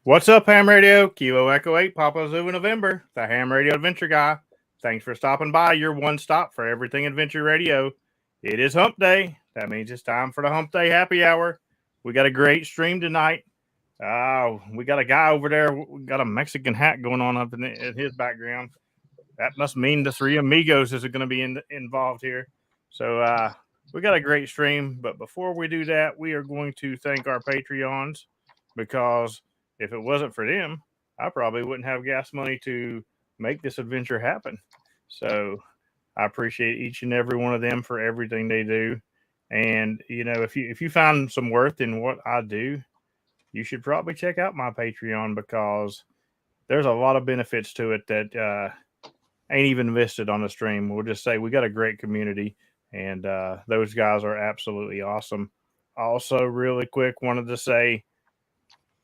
What's up, Ham Radio? Kilo Echo 8, Papa Zoo November, the Ham Radio Adventure Guy. Thanks for stopping by, your one stop for everything adventure radio. It is Hump Day. That means it's time for the Hump Day happy hour. We got a great stream tonight. We got a guy over there, we got a Mexican hat going on up in his background. That must mean the three amigos is going to be involved here. So we got a great stream. But before we do that, we are going to thank our Patreons because if it wasn't for them, I probably wouldn't have gas money to make this adventure happen. So I appreciate each and every one of them for everything they do. And if you find some worth in what I do, you should probably check out my Patreon because there's a lot of benefits to it that ain't even listed on the stream. We'll just say we got a great community, and those guys are absolutely awesome. Also, really quick, wanted to say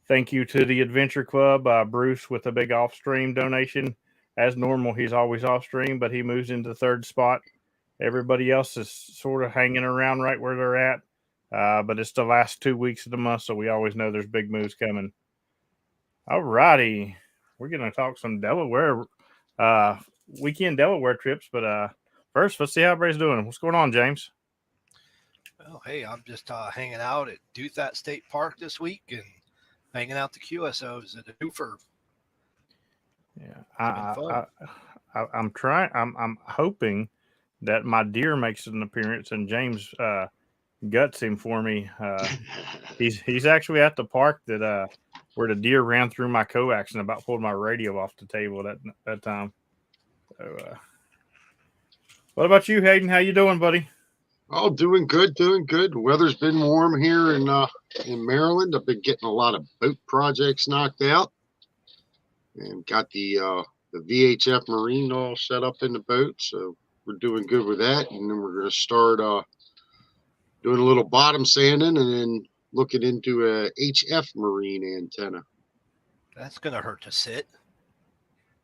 thank you to the Adventure Club, Bruce, with a big off stream donation. As normal, he's always off stream, but he moves into the third spot. Everybody else is sort of hanging around right where they're at. But it's the last 2 weeks of the month, so we always know there's big moves coming. All righty. We're going to talk some Delaware uh, weekend Delaware trips. But first, let's see how everybody's doing. What's going on, James? Oh, hey, I'm just hanging out at Duthat State Park this week and hanging out the QSOs at the Doofer. Yeah, I'm trying. I'm hoping that my deer makes an appearance and James guts him for me. He's actually at the park that where the deer ran through my coax and about pulled my radio off the table that time. So, what about you, Hayden? How you doing, buddy? Oh, doing good, doing good. Weather's been warm here in Maryland. I've been getting a lot of boat projects knocked out, and got the VHF Marine all set up in the boat. So we're doing good with that, and then we're going to start doing a little bottom sanding, and then looking into a HF Marine antenna. That's going to hurt to sit.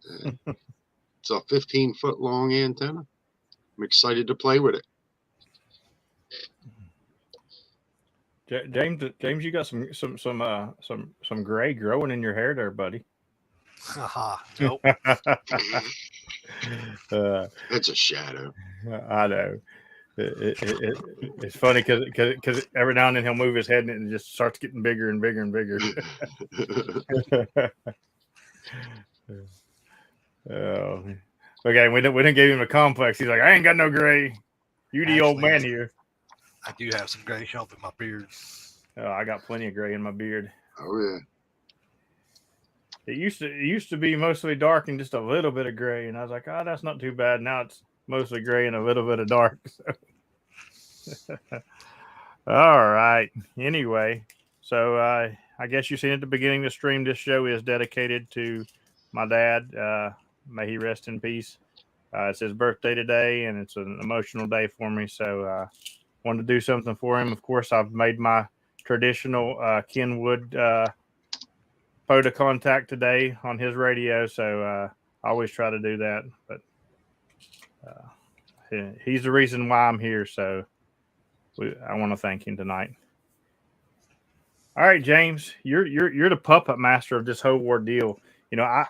It's a 15-foot long antenna. I'm excited to play with it. James, you got some gray growing in your hair there, buddy. Haha, nope. It's a shadow. I know. It's funny because every now and then he'll move his head and it just starts getting bigger and bigger and bigger. Oh, okay. We didn't give him a complex. He's like, I ain't got no gray. You the old man here. I do have some gray help in my beard. Oh, I got plenty of gray in my beard. Oh yeah. It used to be mostly dark and just a little bit of gray, and I was like, oh, that's not too bad. Now it's mostly gray and a little bit of dark. So. All right. Anyway, so I guess you seen at the beginning of the stream, this show is dedicated to my dad. May he rest in peace. It's his birthday today, and it's an emotional day for me. So wanted to do something for him. Of course, I've made my traditional Kenwood POTA contact today on his radio. So I always try to do that. But he's the reason why I'm here. So I want to thank him tonight. All right, James, you're the puppet master of this whole ordeal. You know,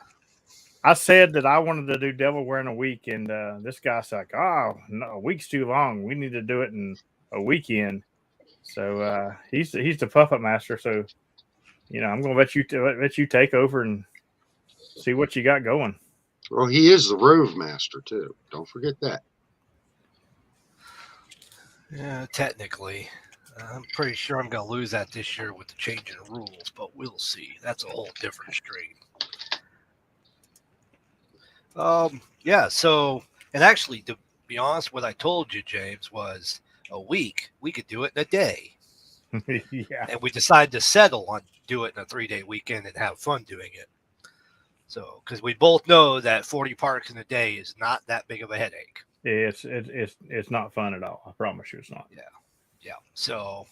I said that I wanted to do Delaware in a week, and this guy's like, "Oh, no, a week's too long. We need to do it in a weekend." So he's the puppet master. So I'm going to let you take over and see what you got going. Well, he is the Rove Master too. Don't forget that. Yeah, technically. I'm pretty sure I'm going to lose that this year with the change in the rules, but we'll see. That's a whole different stream. Yeah, so, and actually, to be honest, what I told you, James, was a week. We could do it in a day. Yeah. And we decided to settle on do it in a 3-day weekend and have fun doing it. So, because we both know that 40 parks in a day is not that big of a headache. It's not fun at all. I promise you, it's not. Yeah. So,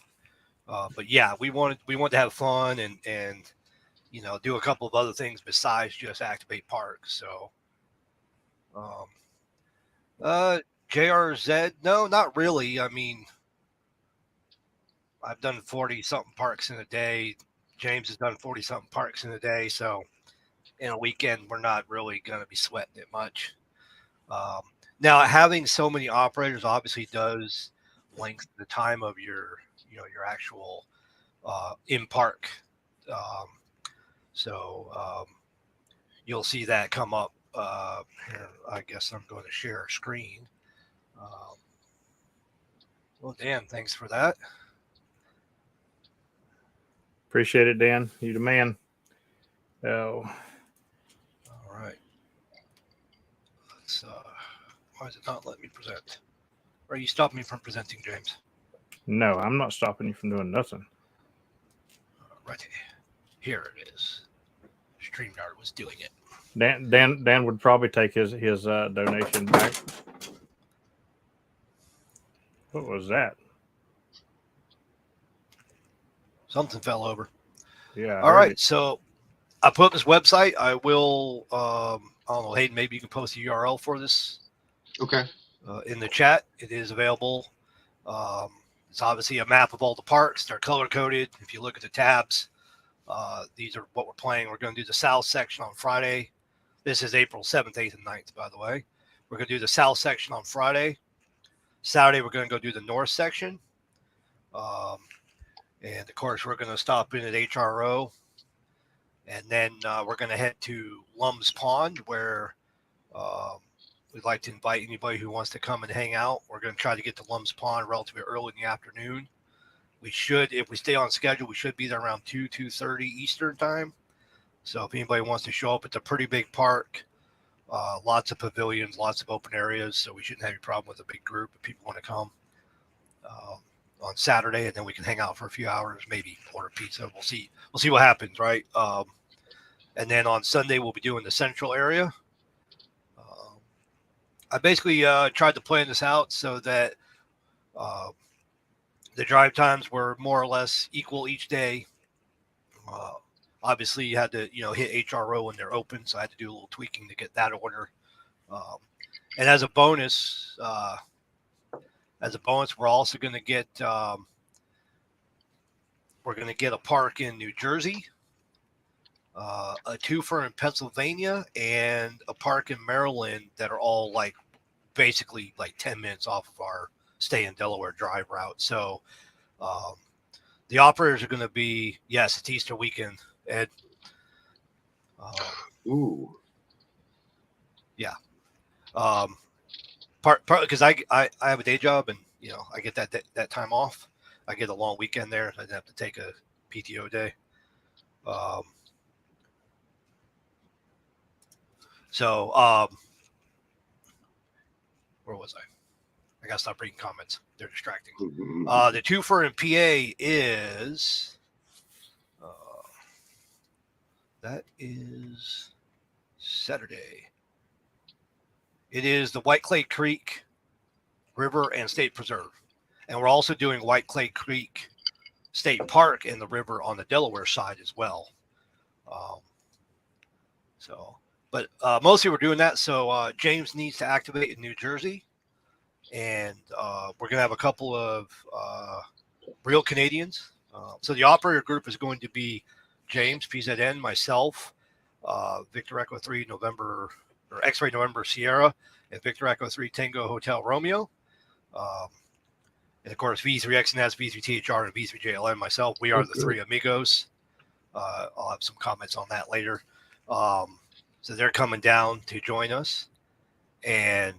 but yeah, we wanted to have fun and do a couple of other things besides just activate parks. So, JRZ, no, not really. I mean, I've done 40 something parks in a day. James has done 40-something parks in a day, so in a weekend, we're not really going to be sweating it much. Now, having so many operators obviously does lengthen the time of your actual in park. So you'll see that come up here. I guess I'm going to share a screen. Well, Dan, thanks for that. Appreciate it, Dan. You the man. Oh, All right. Let's. Why is it not letting me present? Or are you stopping me from presenting, James? no, I'm not stopping you from doing nothing. Right here it is. StreamYard was doing it. Dan would probably take his donation back. What was that? Something fell over. Yeah. All right. So I put up this website. I will, I don't know, Hayden, maybe you can post the URL for this. Okay. In the chat. It is available. It's obviously a map of all the parks. They're color coded. If you look at the tabs, these are what we're playing. We're going to do the south section on Friday. This is April 7th, 8th, and 9th, by the way. We're going to do the south section on Friday. Saturday, we're going to go do the north section. And of course, we're going to stop in at HRO. And then we're going to head to Lum's Pond, where we'd like to invite anybody who wants to come and hang out. We're going to try to get to Lum's Pond relatively early in the afternoon. We should, if we stay on schedule, we should be there around 2:30 Eastern time. So if anybody wants to show up, it's a pretty big park. Lots of pavilions, lots of open areas. So we shouldn't have any problem with a big group if people want to come on Saturday, and then we can hang out for a few hours, maybe order pizza. We'll see. We'll see what happens, right? And then on Sunday, we'll be doing the central area. I basically tried to plan this out so that the drive times were more or less equal each day. Obviously, you had to, hit HRO when they're open, so I had to do a little tweaking to get that order. And as a bonus, we're also going to get a park in New Jersey, a twofer in Pennsylvania, and a park in Maryland that are all basically 10 minutes off of our stay in Delaware drive route. So the operators are going to be, yes, it's Easter weekend, Ed. Ooh. Yeah. Part because I have a day job, and I get that time off. I get a long weekend there. I didn't have to take a PTO day. Where was I? I gotta stop reading comments. They're distracting. The twofer in PA is that is Saturday. It is the White Clay Creek River and State Preserve. And we're also doing White Clay Creek State Park and the river on the Delaware side as well. But mostly we're doing that. So James needs to activate in New Jersey. And we're going to have a couple of real Canadians. So the operator group is going to be James, PZN, myself, Victor Echo 3 November, or X-Ray November Sierra, and Victor Echo 3 Tango Hotel Romeo. And of course, V3XNS, V3THR, and V3JLM, myself. We are the three amigos. I'll have some comments on that later. So they're coming down to join us. And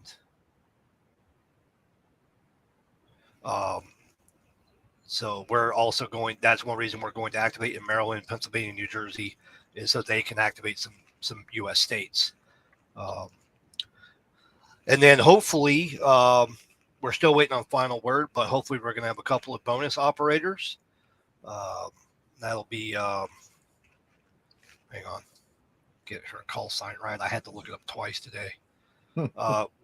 so we're also going, that's one reason we're going to activate in Maryland, Pennsylvania, New Jersey, is so they can activate some U.S. states. And then hopefully, we're still waiting on final word, but hopefully we're going to have a couple of bonus operators. That'll be, hang on, get her call sign right. I had to look it up twice today.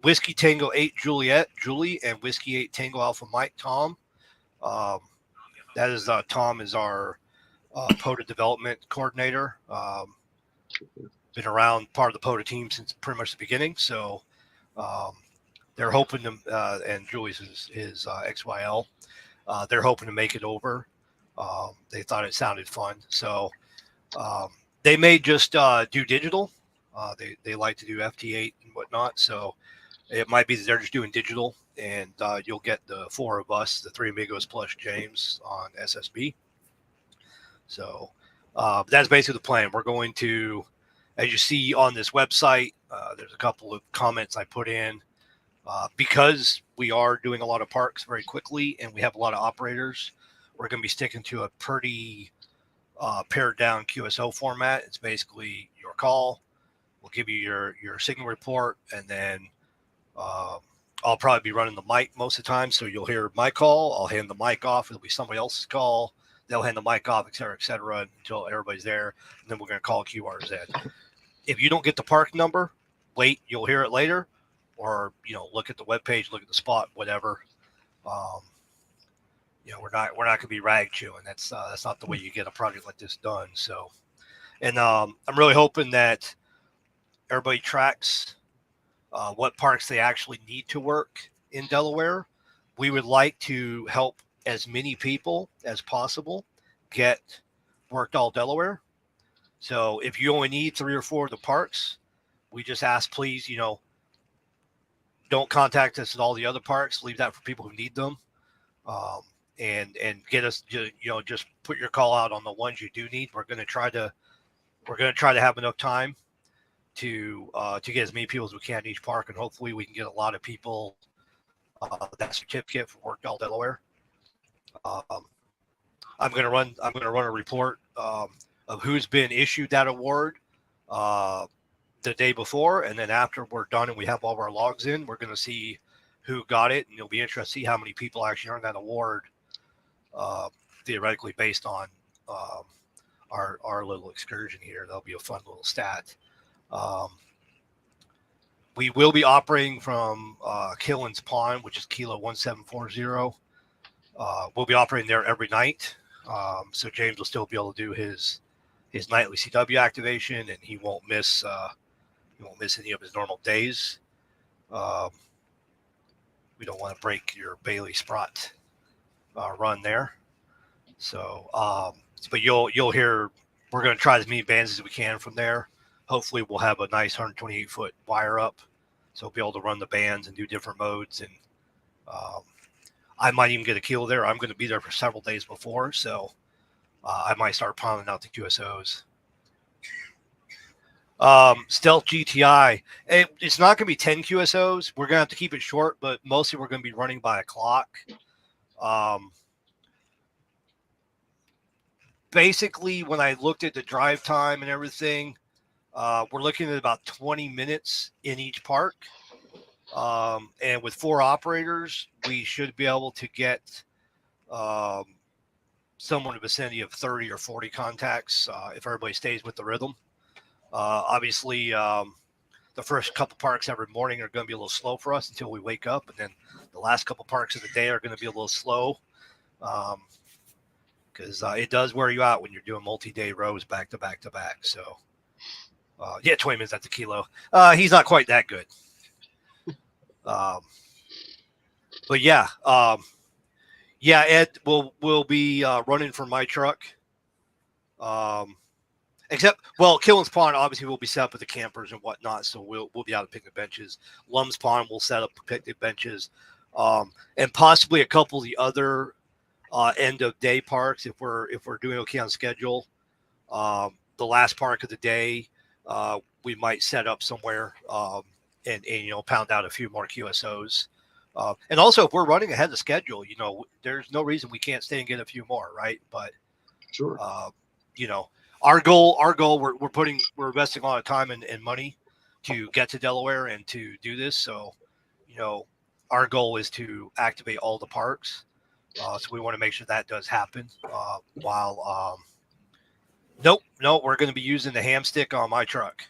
Whiskey Tango 8 Juliet, Julie, and Whiskey 8 Tango Alpha Mike, Tom. That is, Tom is our POTA development coordinator. Been around part of the POTA team since pretty much the beginning. So they're hoping to, and Julie's his XYL. They're hoping to make it over. They thought it sounded fun. So they may just do digital. They like to do FT8 and whatnot. So it might be that they're just doing digital, and you'll get the four of us, the three amigos plus James, on SSB. So that's basically the plan. We're going to, as you see on this website, there's a couple of comments I put in. Because we are doing a lot of parks very quickly and we have a lot of operators, we're going to be sticking to a pretty pared down QSO format. It's basically your call. We'll give you your signal report, and then I'll probably be running the mic most of the time. So you'll hear my call. I'll hand the mic off. It'll be somebody else's call. They'll hand the mic off, et cetera, until everybody's there. And then we're going to call QRZ. If you don't get the park number, wait, you'll hear it later. Or, look at the webpage, look at the spot, whatever. We're not going to be rag chewing. That's not the way you get a project like this done. So, and I'm really hoping that everybody tracks what parks they actually need to work in Delaware. We would like to help as many people as possible get worked all Delaware. So if you only need 3 or 4 of the parks, we just ask, please, don't contact us at all the other parks. Leave that for people who need them, and get us. Just put your call out on the ones you do need. We're going to try to have enough time to get as many people as we can in each park, and hopefully we can get a lot of people that certificate for Worked All Delaware. I'm going to run a report of who's been issued that award the day before, and then after we're done and we have all of our logs in, we're going to see who got it, and it'll be interesting to see how many people actually earned that award, theoretically based on our little excursion here. That'll be a fun little stat. We will be operating from Killen's Pond, which is Kilo 1740. We'll be operating there every night, so James will still be able to do his nightly CW activation, and he won't miss any of his normal days. We don't want to break your Bailey Sprott run there. So, but you'll hear, we're going to try as many bands as we can from there. Hopefully we'll have a nice 128-foot wire up, so we'll be able to run the bands and do different modes. And I might even get a kilo there. I'm going to be there for several days before, so I might start pounding out the QSOs. Stealth GTI. It's not going to be 10 QSOs. We're going to have to keep it short, but mostly we're going to be running by a clock. Basically, when I looked at the drive time and everything, we're looking at about 20 minutes in each park. And with 4 operators, we should be able to get somewhere in the vicinity of 30 or 40 contacts if everybody stays with the rhythm. Obviously, the first couple parks every morning are going to be a little slow for us until we wake up. And then the last couple parks of the day are going to be a little slow because it does wear you out when you're doing multi-day rows back to back to back. So, 20 minutes at the kilo. He's not quite that good. But yeah, Ed will be running for my truck. Except, Killen's Pond obviously will be set up with the campers and whatnot, so we'll be out of picnic benches. Lum's Pond will set up picnic benches, and possibly a couple of the other end of day parks if we're doing okay on schedule. The last park of the day, we might set up somewhere and pound out a few more QSOs. And also, if we're running ahead of schedule, there's no reason we can't stay and get a few more, right? But Sure. Our goal, we're investing a lot of time and money to get to Delaware and to do this. So, our goal is to activate all the parks. So we want to make sure that does happen. Nope, we're going to be using the ham stick on my truck.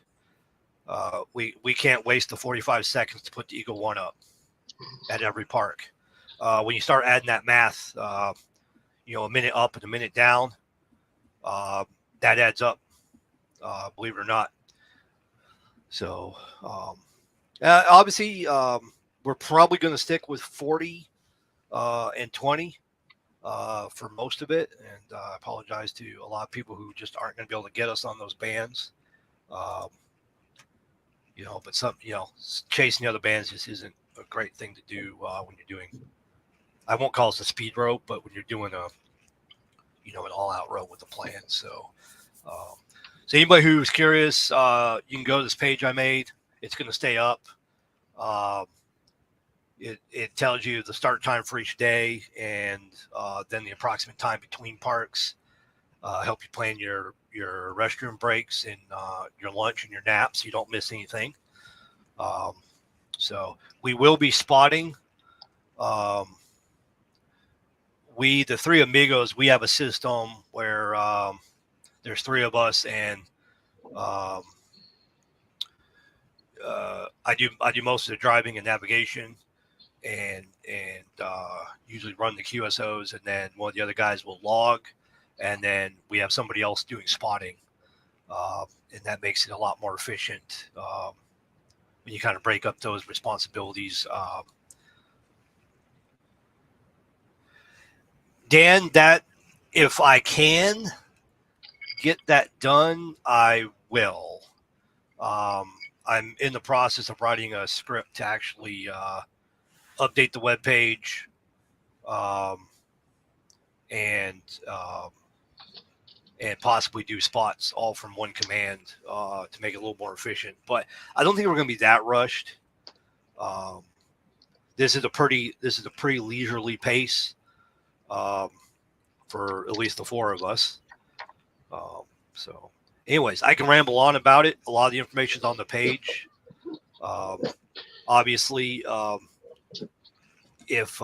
We can't waste the 45 seconds to put the Eagle One up at every park. When you start adding that math, a minute up and a minute down, that adds up, believe it or not. So, obviously, we're probably going to stick with 40 and 20 for most of it, and I apologize to a lot of people who just aren't going to be able to get us on those bands. But chasing the other bands just isn't a great thing to do when you're doing. I won't call it a speed rope, but when you're doing an all-out rope with a plan. So anybody who's curious, you can go to this page I made. It's going to stay up. It tells you the start time for each day and then the approximate time between parks. Help you plan your restroom breaks and your lunch and your naps so you don't miss anything. So we will be spotting. The three amigos, we have a system where there's three of us, and I do most of the driving and navigation, and usually run the QSOs, and then one of the other guys will log, and then we have somebody else doing spotting, and that makes it a lot more efficient when you kind of break up those responsibilities. Dan, that if I can get that done, I will. I'm in the process of writing a script to actually update the webpage and possibly do spots all from one command to make it a little more efficient. But I don't think we're going to be that rushed. This is a pretty leisurely pace for at least the four of us. So anyways, I can ramble on about it. A lot of the information is on the page. Obviously, if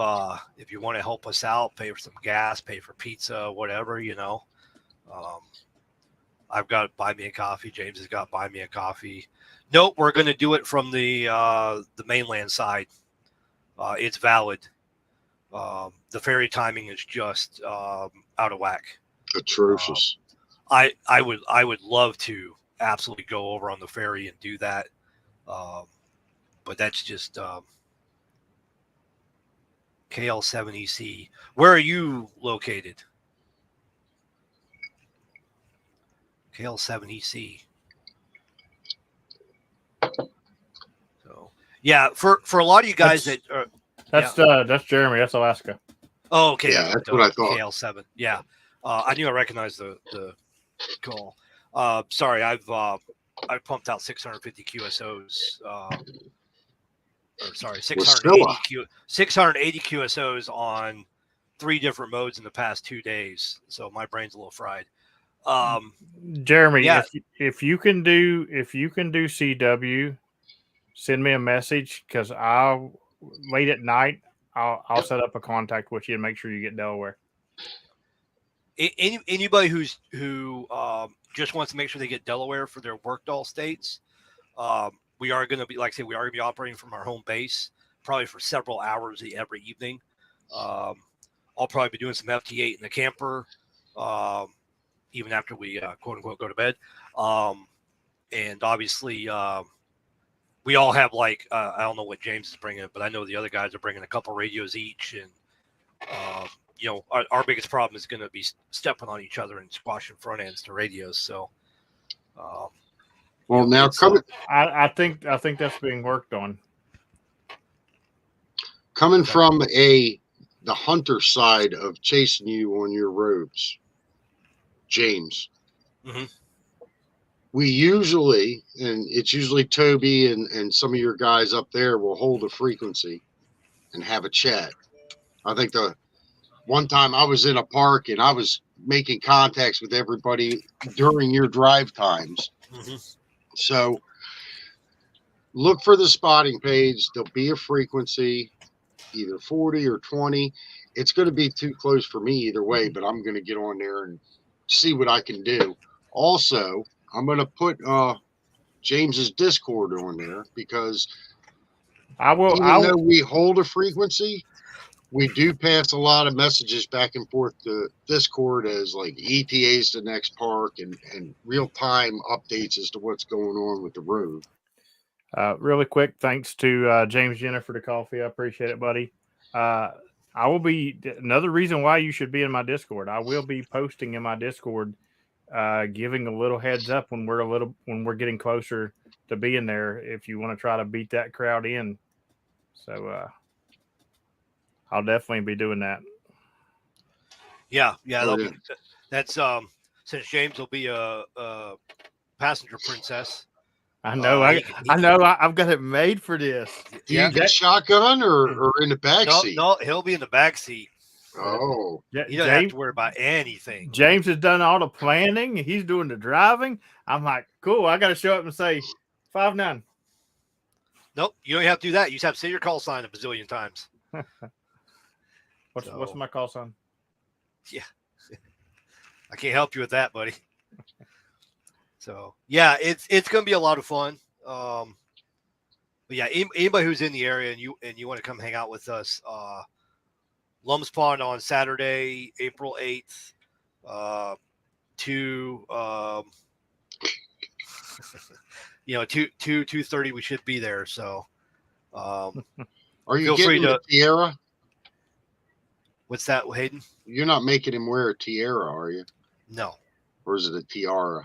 you want to help us out, pay for some gas, pay for pizza, whatever, I've got Buy Me a Coffee. James has got Buy Me a Coffee. Nope, we're going to do it from the mainland side. It's valid. The ferry timing is just out of whack. Atrocious. I would love to absolutely go over on the ferry and do that, but that's just KL7EC. Where are you located? KL7EC. So yeah, for a lot of you guys that's Jeremy. That's Alaska. Oh, okay. Yeah, that's what I thought. KL7. Yeah, I knew I recognized the call. Sorry, I've pumped out 650 QSOs. 680 QSOs on 3 different modes in the past 2 days. So my brain's a little fried. Jeremy, yeah. if you can do CW, send me a message because late at night I'll set up a contact with you and make sure you get Delaware. Anybody who just wants to make sure they get Delaware for their worked-all states, we are going to be, like I say, we are going to be operating from our home base probably for several hours every evening. I'll probably be doing some FT8 in the camper, even after we quote unquote go to bed. And obviously, we all have I don't know what James is bringing, but I know the other guys are bringing a couple radios each, and our biggest problem is going to be stepping on each other and squashing front ends to radios. So, now coming, I think that's being worked on. Coming from the hunter side of chasing you on your roads, James. Mm-hmm. We usually, and it's usually Toby and some of your guys up there will hold a frequency and have a chat. I think the one time I was in a park and I was making contacts with everybody during your drive times. Mm-hmm. So look for the spotting page. There'll be a frequency, either 40 or 20. It's going to be too close for me either way, but I'm going to get on there and see what I can do. Also, I'm going to put James's Discord on there because even though we hold a frequency, we do pass a lot of messages back and forth to Discord as like ETAs to next park and real-time updates as to what's going on with the road. Really quick, thanks to James Jenner for the coffee. I appreciate it, buddy. I will be another reason why you should be in my Discord. I will be posting in my Discord, giving a little heads up when we're getting closer to being there. If you want to try to beat that crowd in, so I'll definitely be doing that. Yeah, Oh, yeah. that's since James will be a passenger princess. I know. I know. I've got it made for this. Do you get shotgun or in the back seat? No, he'll be in the back seat. Oh, You don't have to worry about anything. James has done all the planning. He's doing the driving. I'm like, cool. I got to show up and say 5'9". Nope, you don't have to do that. You just have to say your call sign a bazillion times. What's my call sign? Yeah, I can't help you with that, buddy. So yeah, it's going to be a lot of fun. But yeah, anybody who's in the area and you want to come hang out with us, Lum's Pond on Saturday, April 8th, to 2:30 we should be there. So are you feel getting free the tiara? What's that, Hayden? You're not making him wear a tiara, are you? No. Or is it a tiara?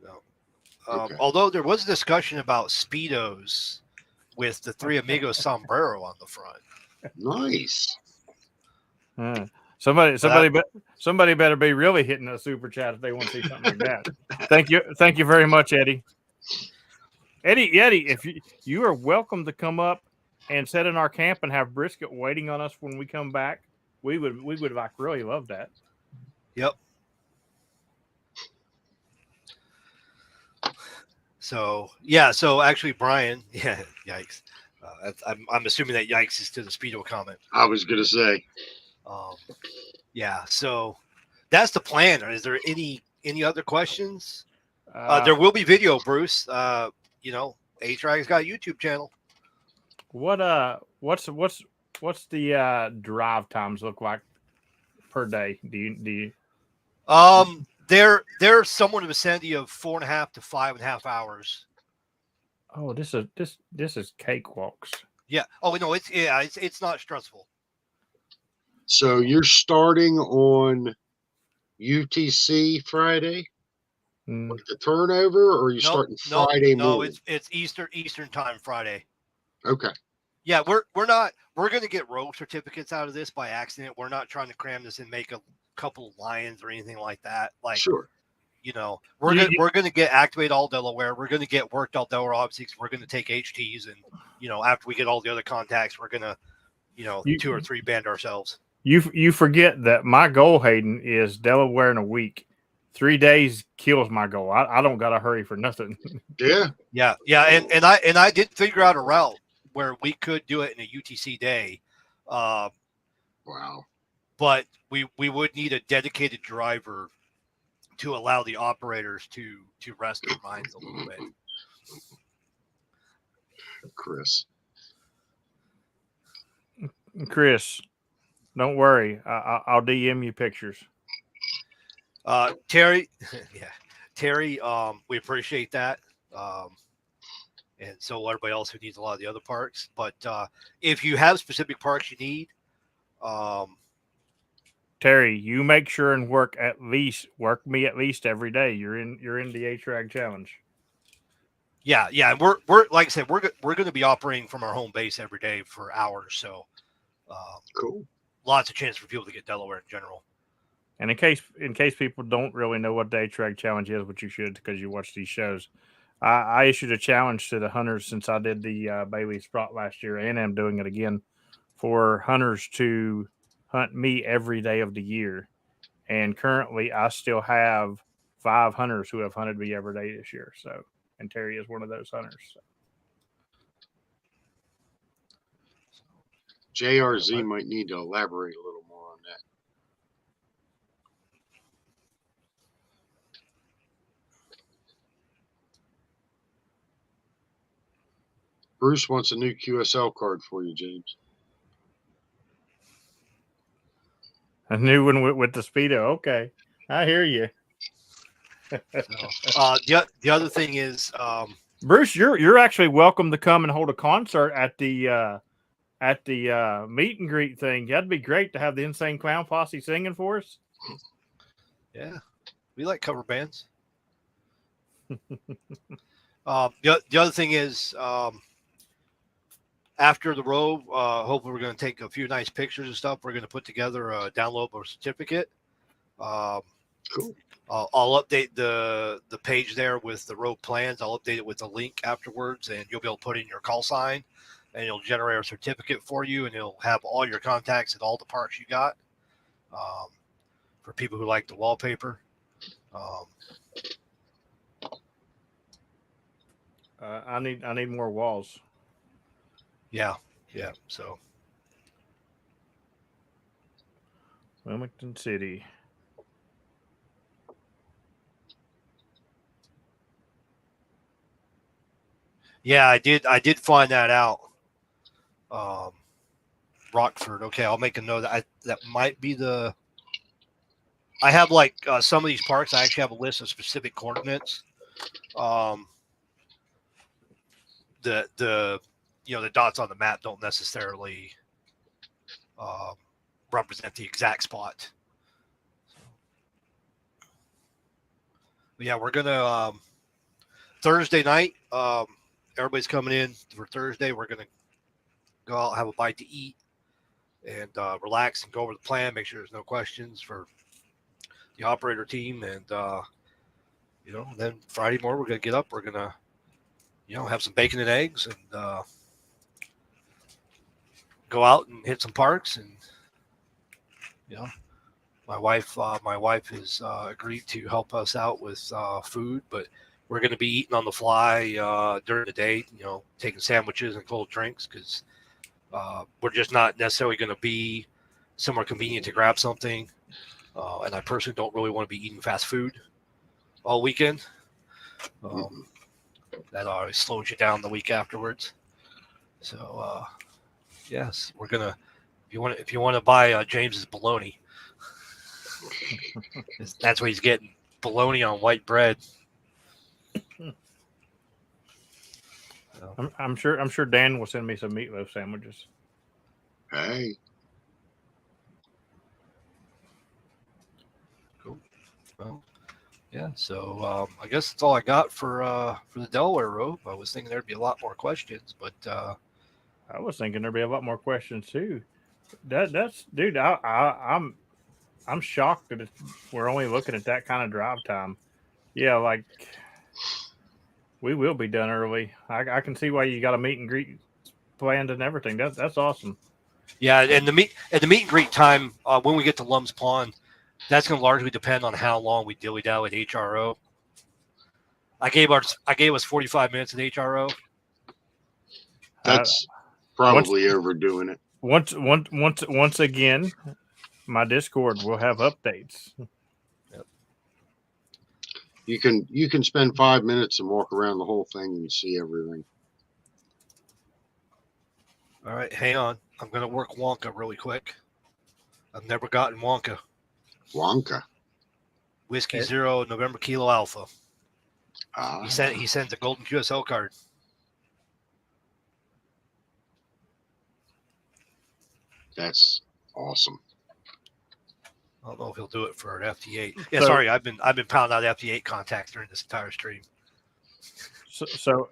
No. Okay. Although there was a discussion about Speedos with the Three Amigos sombrero on the front. Nice. Somebody better be really hitting a super chat if they want to see something like that. Thank you very much, Eddie. Eddie, if you are welcome to come up and set in our camp and have brisket waiting on us when we come back. We would like really love that. Yep. So yeah, actually, Brian, yeah, yikes. I'm assuming that yikes is to the Speedo comment. I was gonna say. Yeah, so that's the plan. Is there any other questions? There will be video, Bruce. A-Trag's got a YouTube channel. What's the drive times look like per day? Do you? They're somewhere in the vicinity of 4.5 to 5.5 hours. Oh, this is cakewalks. Yeah. Oh no, it's not stressful. So you're starting on UTC Friday with the turnover, or are you starting Friday morning? No, it's Eastern time Friday. Okay. Yeah, we're going to get rogue certificates out of this by accident. We're not trying to cram this and make a couple lions or anything like that. Like, sure. We're going to get activate all Delaware. We're going to get worked all Delaware obviously. We're going to take HTs, and after we get all the other contacts, we're going to 2 or 3 band ourselves. You forget that my goal, Hayden, is Delaware in a week. 3 days kills my goal. I don't got to hurry for nothing. Yeah. And I did figure out a route where we could do it in a UTC day. Wow. But we would need a dedicated driver to allow the operators to rest their minds a little bit. Chris, don't worry. I'll DM you pictures. Terry, Terry, we appreciate that. And so everybody else who needs a lot of the other parks. But if you have specific parks you need, Terry, you make sure and work me at least every day. You're in the A-Trag challenge. Yeah. We're like I said, we're going to be operating from our home base every day for hours. So cool. Lots of chance for people to get Delaware in general. And in case people don't really know what the A-Trag challenge is, which you should because you watch these shows, I issued a challenge to the hunters since I did the Bailey Sprott last year, and I'm doing it again for hunters to hunt me every day of the year. And currently, I still have 5 hunters who have hunted me every day this year. So, and Terry is one of those hunters. So. JRZ might need to elaborate a little more on that. Bruce wants a new QSL card for you, James. A new one with the Speedo. Okay. I hear you. The other thing is, Bruce, you're actually welcome to come and hold a concert at the at the meet and greet thing. That'd be great to have the Insane Clown Posse singing for us. Yeah, we like cover bands. The other thing is, after the row, hopefully we're going to take a few nice pictures and stuff. We're going to put together a downloadable certificate. Cool. I'll update the page there with the road plans. I'll update it with a link afterwards, and you'll be able to put in your call sign, and it'll generate a certificate for you, and it'll have all your contacts at all the parks you got. For people who like the wallpaper. I need more walls. Yeah. So Wilmington City. yeah, I did find that out. Rockford. Okay, I'll make a note that might be the. I have like some of these parks. I actually have a list of specific coordinates. The the dots on the map don't necessarily represent the exact spot. But yeah, we're gonna Thursday night. Everybody's coming in for Thursday. We're gonna go out, have a bite to eat, and relax and go over the plan. Make sure there's no questions for the operator team, and then Friday morning we're gonna get up. We're gonna have some bacon and eggs and go out and hit some parks. And my wife has agreed to help us out with food, but we're going to be eating on the fly during the day, taking sandwiches and cold drinks, because we're just not necessarily going to be somewhere convenient to grab something. And I personally don't really want to be eating fast food all weekend. That always slows you down the week afterwards. So, yes, we're gonna. If you want to buy James's bologna, that's what he's getting: bologna on white bread. I'm sure Dan will send me some meatloaf sandwiches. Hey. Cool. Well, yeah. So I guess that's all I got for the Delaware Road. I was thinking there'd be a lot more questions, but I was thinking there'd be a lot more questions too. That's dude. I'm shocked that we're only looking at that kind of drive time. Yeah, like we will be done early. I can see why you got a meet and greet planned and everything. That's awesome. Yeah, and the meet and greet time when we get to Lum's Pond, that's going to largely depend on how long we dilly-dally with HRO. I gave us 45 minutes at HRO. That's probably overdoing it. Once again, my Discord will have updates. Yep. You can spend 5 minutes and walk around the whole thing and see everything. All right, hang on. I'm going to work Wonka really quick. I've never gotten Wonka. Wonka. Whiskey Zero, November Kilo Alpha. Ah. He sends a golden QSL card. That's awesome. I don't know if he'll do it for an FT8. Yeah, sorry, I've been pounding out FT8 contacts during this entire stream. So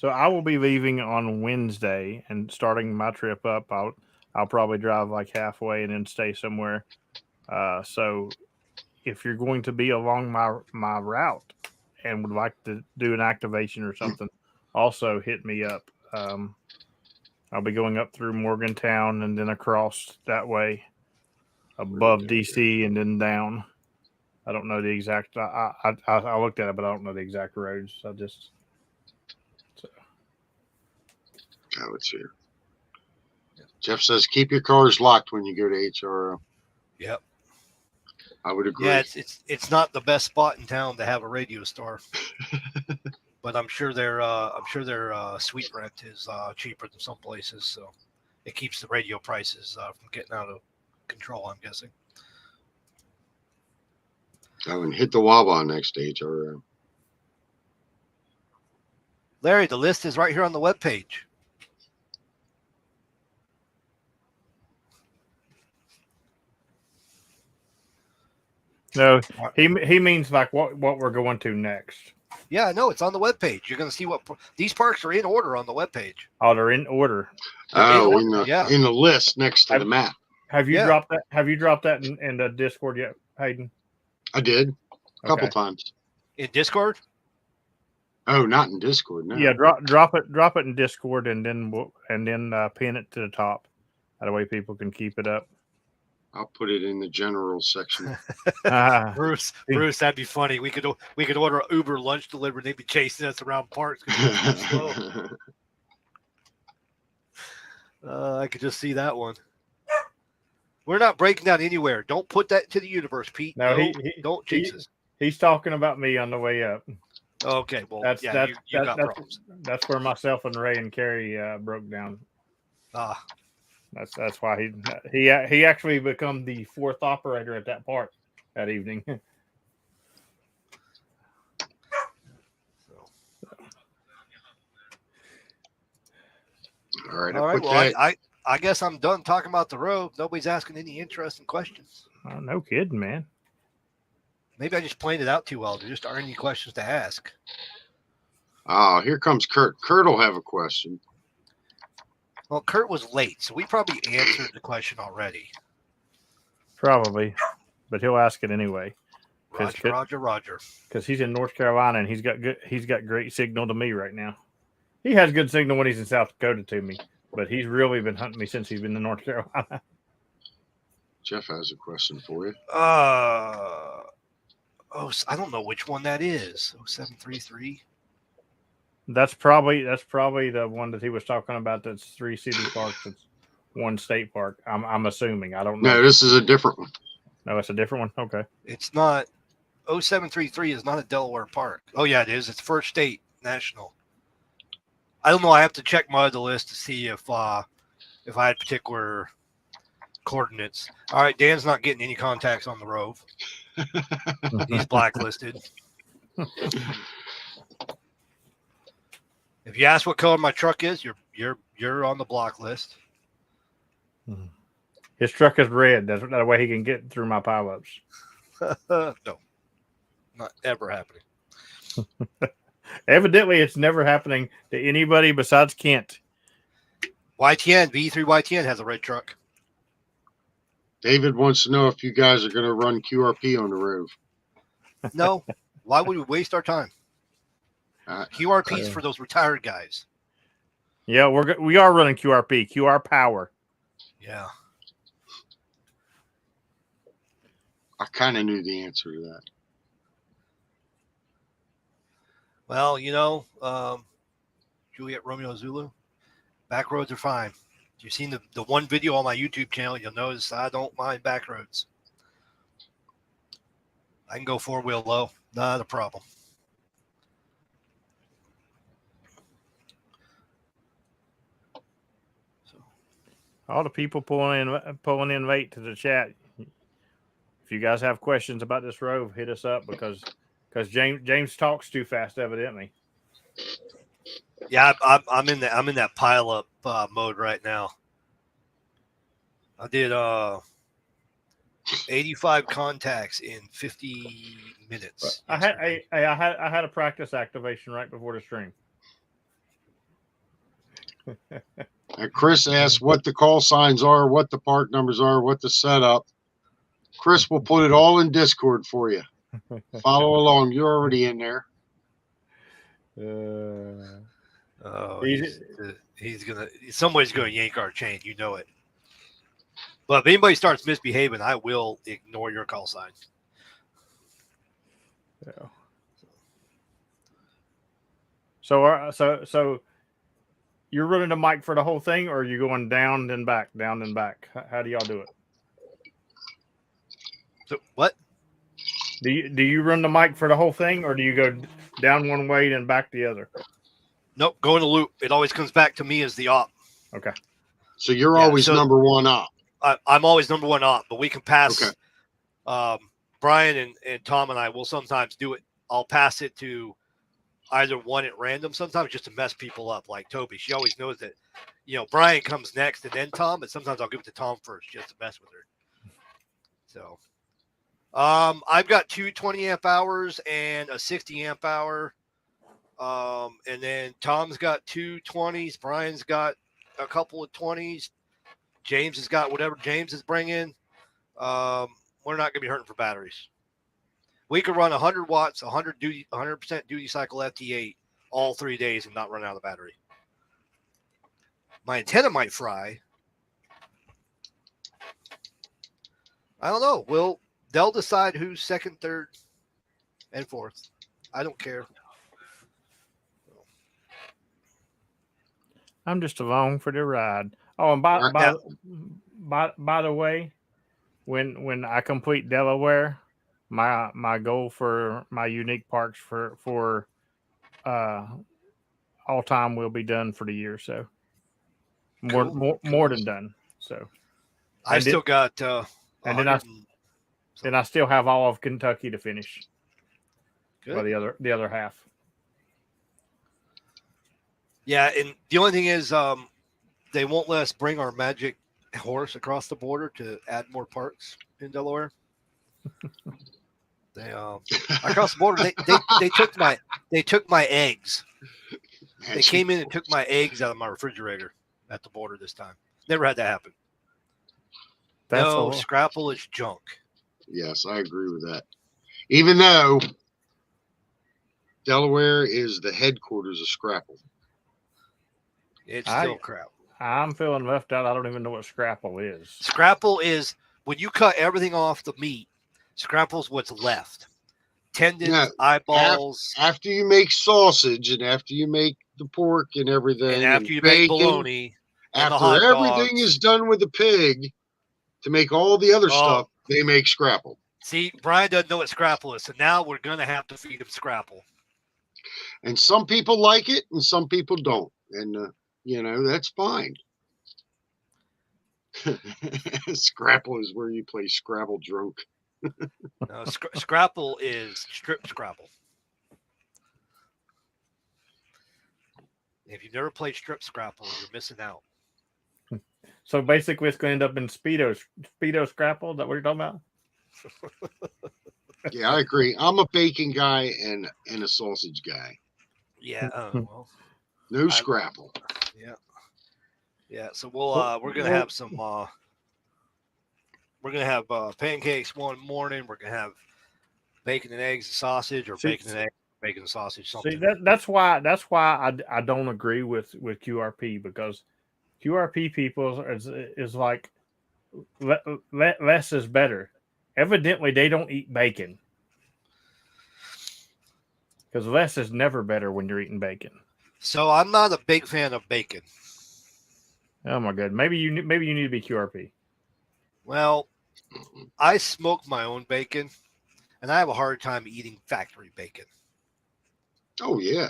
I will be leaving on Wednesday and starting my trip up. I'll probably drive like halfway and then stay somewhere. So if you're going to be along my route and would like to do an activation or something, also hit me up. I'll be going up through Morgantown and then across that way above DC and then down. I don't know the exact. I looked at it, but I don't know the exact roads. Oh, it's here. Jeff says keep your cars locked when you go to HRO. Yep. I would agree. Yeah, it's not the best spot in town to have a radio store, but I'm sure their suite rent is cheaper than some places, so it keeps the radio prices from getting out of control, I'm guessing. Oh, and hit the Wawa next to HRO. Larry, the list is right here on the webpage. No, he means like what we're going to next. Yeah, no, it's on the webpage. You're going to see what these parks are in order on the webpage. Oh, they're in order. In the list next to the map. Have you dropped that? Have you dropped that in the Discord yet, Hayden? I did a couple times. In Discord? Oh, not in Discord. No. Yeah, drop it in Discord, and then pin it to the top. That way people can keep it up. I'll put it in the general section. Bruce, that'd be funny. We could order Uber lunch delivered. They'd be chasing us around parks. I could just see that one. We're not breaking down anywhere. Don't put that into the universe, Pete. No, don't Jesus. He's talking about me on the way up. Okay, well, you got problems. That's where myself and Ray and Carrie broke down. That's why he actually become the fourth operator at that park that evening. All right. Well, I guess I'm done talking about the road. Nobody's asking any interesting questions. No kidding, man. Maybe I just planned it out too well. There just aren't any questions to ask. Oh, here comes Kurt. Kurt will have a question. Well, Kurt was late, so we probably answered the question already. Probably, but he'll ask it anyway. Roger. Because he's in North Carolina and he's got great signal to me right now. He has good signal when he's in South Dakota to me, but he's really been hunting me since he's been in North Carolina. Jeff has a question for you. I don't know which one that is. 0733. That's probably the one that he was talking about. That's 3 city parks. It's 1 state park. I'm assuming. I don't know. No, this is a different one. No, it's a different one. Okay. It's not. 0733 is not a Delaware park. Oh yeah, it is. It's First State National. I don't know. I have to check my other list to see if I had particular coordinates. All right, Dan's not getting any contacts on the Rove. He's blacklisted. If you ask what color my truck is, you're on the block list. His truck is red. That's that way he can get through my pileups. No, not ever happening. Evidently, it's never happening to anybody besides Kent. YTN, V3 YTN has a red truck. David wants to know if you guys are going to run QRP on the Rove. No. Why would we waste our time? QRP's for those retired guys. Yeah, we are running QRP, QR Power. Yeah. I kind of knew the answer to that. Well, Juliet Romeo Zulu, back roads are fine. You've seen the one video on my YouTube channel, you'll notice I don't mind back roads. I can go 4-wheel low, not a problem. All the people pulling in late to the chat. If you guys have questions about this Rove, hit us up because James talks too fast, evidently. Yeah, I'm in that pile up mode right now. I did 85 contacts in 50 minutes. I had a practice activation right before the stream. And Chris asked what the call signs are, what the park numbers are, what the setup. Chris will put it all in Discord for you. Follow along. You're already in there. Somebody's going to yank our chain. You know it. But if anybody starts misbehaving, I will ignore your call sign. Yeah. So you're running the mic for the whole thing, or are you going down then back, down then back? How do y'all do it? So what? Do you run the mic for the whole thing, or do you go down one way then back the other? Nope, go in a loop. It always comes back to me as the op. Okay. So you're always number one op. I'm always number one op, but we can pass. Okay. Brian and Tom and I will sometimes do it. I'll pass it to either one at random, sometimes just to mess people up, like Toby. She always knows that, Brian comes next and then Tom, but sometimes I'll give it to Tom first just to mess with her. So I've got two 20 amp hours and a 60 amp hour. And then Tom's got two 20s. Brian's got a couple of 20s. James has got whatever James is bringing. We're not going to be hurting for batteries. We could run 100 watts, 100% duty cycle FT8 all 3 days and not run out of the battery. My antenna might fry. I don't know. They'll decide who's second, third, and fourth. I don't care. I'm just along for the ride. Oh, and by the way, when I complete Delaware, my goal for my unique parks for all time will be done for the year. So more than done. So I still got and then I still have all of Kentucky to finish. Good. For the other half. Yeah, and the only thing is they won't let us bring our magic horse across the border to add more parks in Delaware. They across the border they took my eggs. They came in and took my eggs out of my refrigerator at the border this time. Never had that happen. Scrapple is junk. Yes, I agree with that. Even though Delaware is the headquarters of Scrapple. It's still crap. I'm feeling left out. I don't even know what Scrapple is. Scrapple is when you cut everything off the meat. Scrapple's what's left. Tendons, eyeballs. After you make sausage and after you make the pork and everything. And after you make bologna. After everything is done with the pig to make all the other stuff, they make Scrapple. See, Brian doesn't know what Scrapple is. So now we're going to have to feed him Scrapple. And some people like it and some people don't. And, that's fine. Scrapple is where you play Scrabble drunk. No, Scrapple is strip Scrabble. If you've never played strip Scrapple, you're missing out. So basically, it's going to end up in Speedo Scrapple. Is that what you're talking about? Yeah, I agree. I'm a bacon guy and a sausage guy. Yeah. No Scrapple. Yeah. So we're gonna have some. We're gonna have pancakes one morning. We're gonna have bacon and eggs and sausage, or bacon and eggs, bacon and sausage. Something. See, that's why I don't agree with QRP, because QRP people is like less is better. Evidently, they don't eat bacon, because less is never better when you're eating bacon. So I'm not a big fan of bacon. Oh my god! Maybe you need to be QRP. Well, I smoke my own bacon, and I have a hard time eating factory bacon. Oh yeah.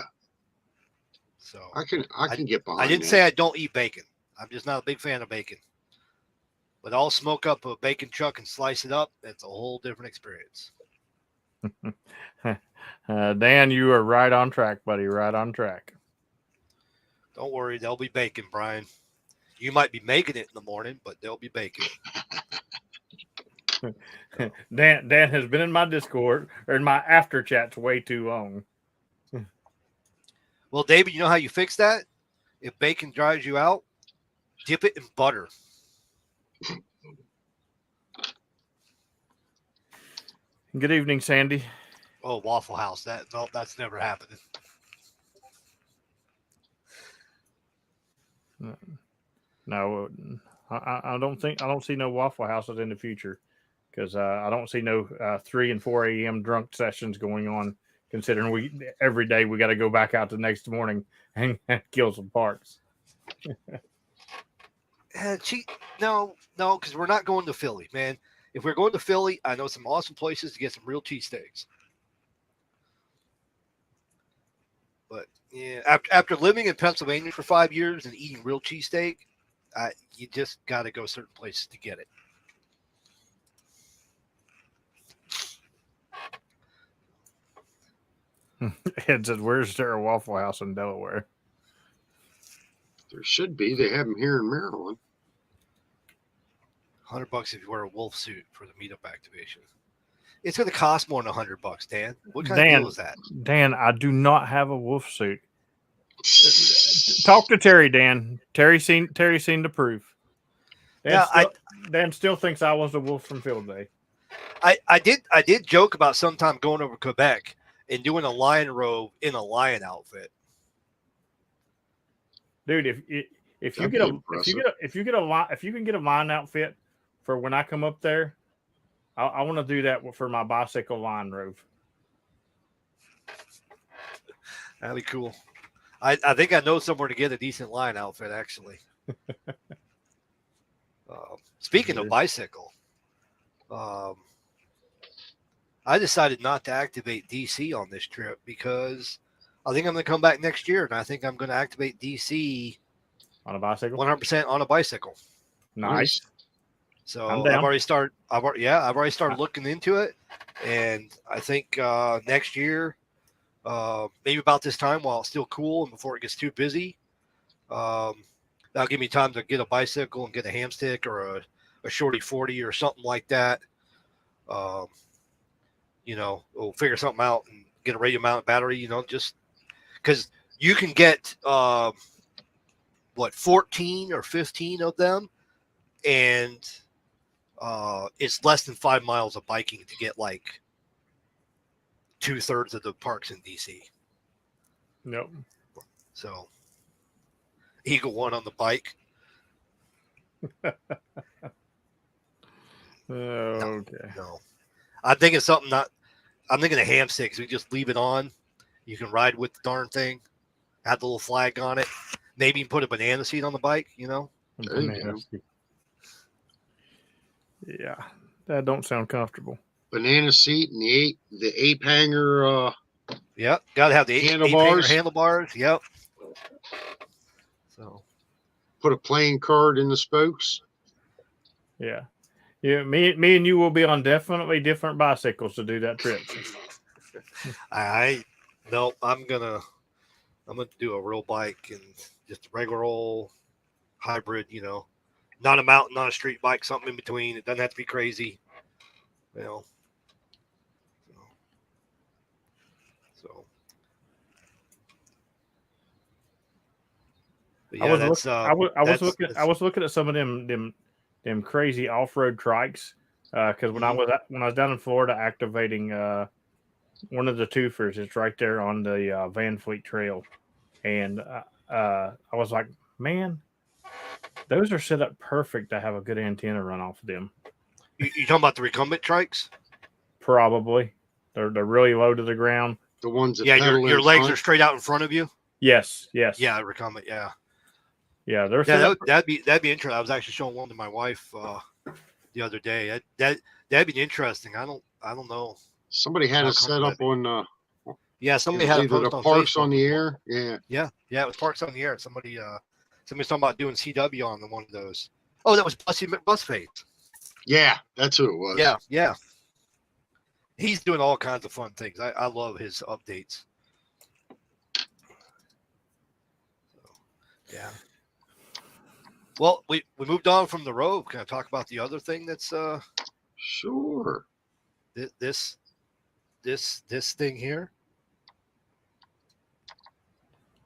So I can get behind. I didn't say I don't eat bacon. I'm just not a big fan of bacon. But I'll smoke up a bacon chuck and slice it up. It's a whole different experience. Dan, you are right on track, buddy. Right on track. Don't worry, there'll be bacon, Brian. You might be making it in the morning, but there'll be bacon. Dan has been in my Discord or in my after chats way too long. Well, David, you know how you fix that? If bacon dries you out, dip it in butter. Good evening, Sandy. Oh, Waffle House. That's never happening. No, I don't see no Waffle Houses in the future, because I don't see no 3 and 4 a.m. drunk sessions going on. Considering every day we got to go back out the next morning and kill some parks. No, because we're not going to Philly, man. If we're going to Philly, I know some awesome places to get some real cheesesteaks. But yeah, after living in Pennsylvania for 5 years and eating real cheesesteak, you just got to go certain places to get it. Ed said, "Where's there a Waffle House in Delaware?" There should be. They have them here in Maryland. $100 if you wear a wolf suit for the meetup activation. It's going to cost more than $100, Dan. What kind Dan, of deal is that? Dan, I do not have a wolf suit. Talk to Terry, Dan. Terry's seen the proof. Dan still thinks I was a wolf from field day. I did joke about sometime going over Quebec and doing a lion robe in a lion outfit. Dude, if you can get a lion outfit for when I come up there, I want to do that for my bicycle lion robe. That'd be cool. I think I know somewhere to get a decent lion outfit, actually. Speaking of bicycle, I decided not to activate DC on this trip because I think I'm going to come back next year, and I think I'm going to activate DC on a bicycle, 100% on a bicycle. Nice. So I've already started looking into it, and I think next year, maybe about this time, while it's still cool and before it gets too busy, that'll give me time to get a bicycle and get a hamstick or a shorty 40 or something like that. We'll figure something out and get a radio mounted battery, just because you can get 14 or 15 of them, and it's less than 5 miles of biking to get like 2/3 of the parks in DC. Nope. So Eagle One on the bike. Okay. No. I'm thinking something I'm thinking a hamstick. We just leave it on. You can ride with the darn thing. Have the little flag on it. Maybe you can put a banana seat on the bike, Banana seat. Yeah. That don't sound comfortable. Banana seat and the ape hanger. Yep. Got to have the handlebars. Yep. So. Put a playing card in the spokes. Yeah. Yeah, me and you will be on definitely different bicycles to do that trip. I'm gonna do a real bike and just a regular old hybrid, not a mountain, not a street bike, something in between. It doesn't have to be crazy, So. Yeah, I was looking at some of them crazy off-road trikes because when I was down in Florida activating one of the twofers, it's right there on the Van Fleet Trail, and I was like, man, those are set up perfect to have a good antenna run off of them. You talking about the recumbent trikes? Probably. They're really low to the ground. The ones that your legs are straight out in front of you. Yes. Yeah, recumbent. Yeah. Yeah, they're that'd be interesting. I was actually showing one to my wife the other day. That'd be interesting. I don't know. Somebody had it set up on. Somebody had either the Parks on the Air. Yeah. It was Parks on the Air. Somebody's talking about doing CW on one of those. Oh, that was Busface. Yeah, that's who it was. Yeah. He's doing all kinds of fun things. I love his updates. Yeah. Well, we moved on from the road. Can I talk about the other thing that's Sure. This thing here?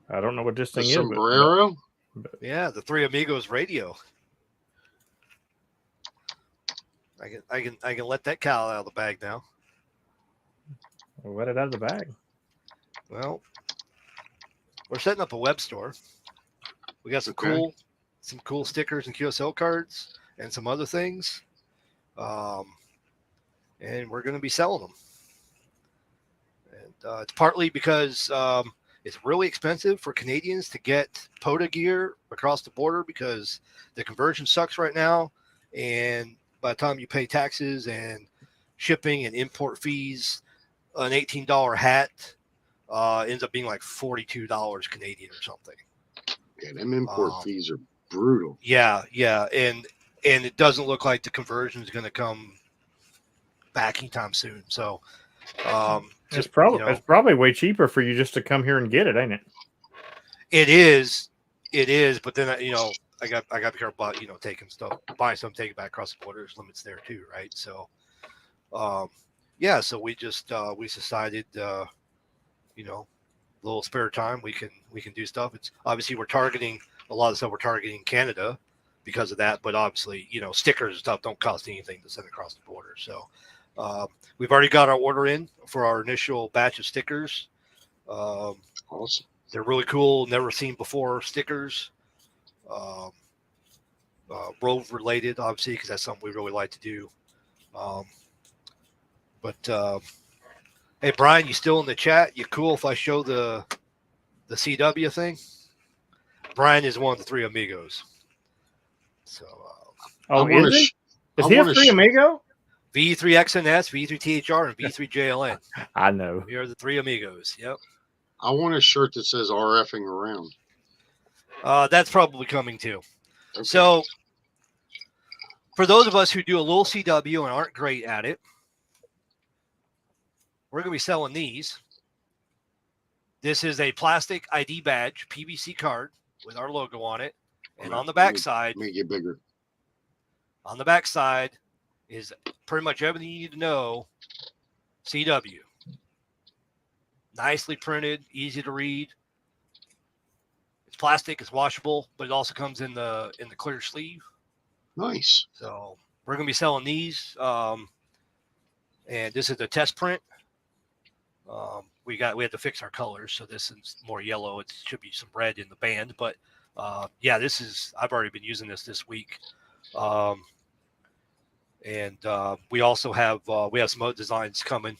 I don't know what this thing is. Sombrero? Yeah, the Three Amigos radio. I can let that cow out of the bag now. Let it out of the bag. Well, we're setting up a web store. We got some cool stickers and QSL cards and some other things. And we're going to be selling them. And it's partly because it's really expensive for Canadians to get POTA gear across the border because the conversion sucks right now. And by the time you pay taxes and shipping and import fees, an $18 hat ends up being like $42 Canadian or something. Yeah, them import fees are brutal. Yeah, and it doesn't look like the conversion is going to come back anytime soon. So it's probably way cheaper for you just to come here and get it, ain't it? It is, but then I got to be careful about taking stuff, buying something, take it back across the border. There's limits there too, right? So yeah, so we just we decided, you know, a little spare time we can do stuff. It's obviously we're targeting a lot of stuff. We're targeting Canada because of that, but obviously, you know, stickers and stuff don't cost anything to send across the border. So we've already got our order in for our initial batch of stickers. Awesome. They're really cool, never seen before stickers. Um, Rove related, obviously, because that's something we really like to do. But hey, Brian, you still in the chat? You cool if I show the CW thing? Brian is one of the three amigos. So Oh, is he? Is he a three amigo? V3XNS, V3THR, and V3JLN. I know. We are the three amigos. Yep. I want a shirt that says RFing around. That's probably coming too. Okay. So for those of us who do a little CW and aren't great at it, we're going to be selling these. This is a plastic ID badge, PVC card with our logo on it. And on the back side, make it bigger. On the back side is pretty much everything you need to know. CW. Nicely printed, easy to read. It's plastic, it's washable, but it also comes in the clear sleeve. Nice. So we're going to be selling these. And this is the test print. We had to fix our colors, so this is more yellow. It should be some red in the band, but yeah, I've already been using this week. And we also have some other designs coming,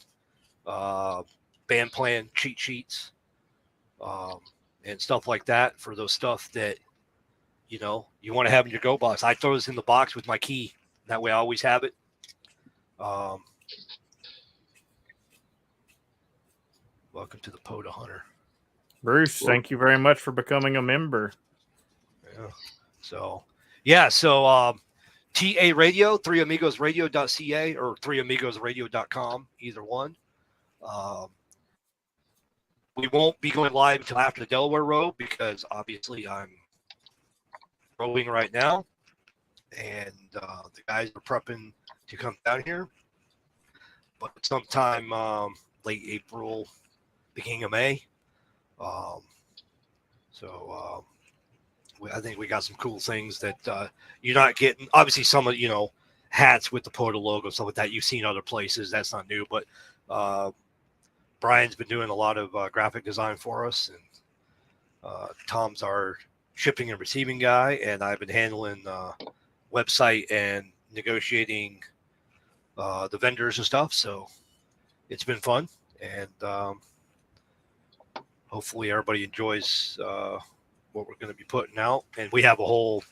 band plan cheat sheets, and stuff like that for those stuff that you want to have in your go box. I throw this in the box with my key. That way I always have it. Welcome to the POTA Hunter. Bruce, thank you very much for becoming a member. Yeah. So TA Radio, 3amigosradio.ca or 3amigosradio.com, either one. We won't be going live until after the Delaware row because obviously I'm rowing right now, and the guys are prepping to come down here. But sometime late April, beginning of May. I think we got some cool things that you're not getting. Obviously, some of hats with the POTA logo, stuff like that. You've seen other places. That's not new, but Brian's been doing a lot of graphic design for us, and Tom's our shipping and receiving guy, and I've been handling website and negotiating the vendors and stuff. So it's been fun, and hopefully everybody enjoys what we're going to be putting out. And we have a whole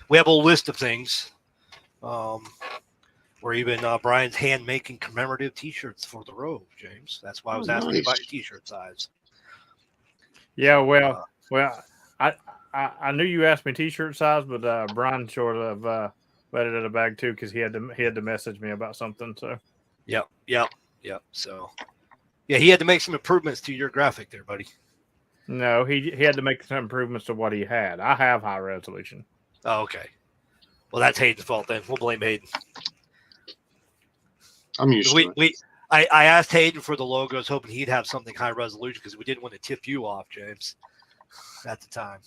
list of things. We're even Brian's hand making commemorative T-shirts for the row, James. That's why I was asking you about your T-shirt size. Yeah, well, I knew you asked me T-shirt size, but Brian sort of let it in a bag too because he had to message me about something. So. Yep. So, yeah, he had to make some improvements to your graphic there, buddy. No, he had to make some improvements to what he had. I have high resolution. Oh, okay. Well, that's Hayden's fault then. We'll blame Hayden. I'm used to it. I asked Hayden for the logos, hoping he'd have something high resolution because we didn't want to tip you off, James, at the time.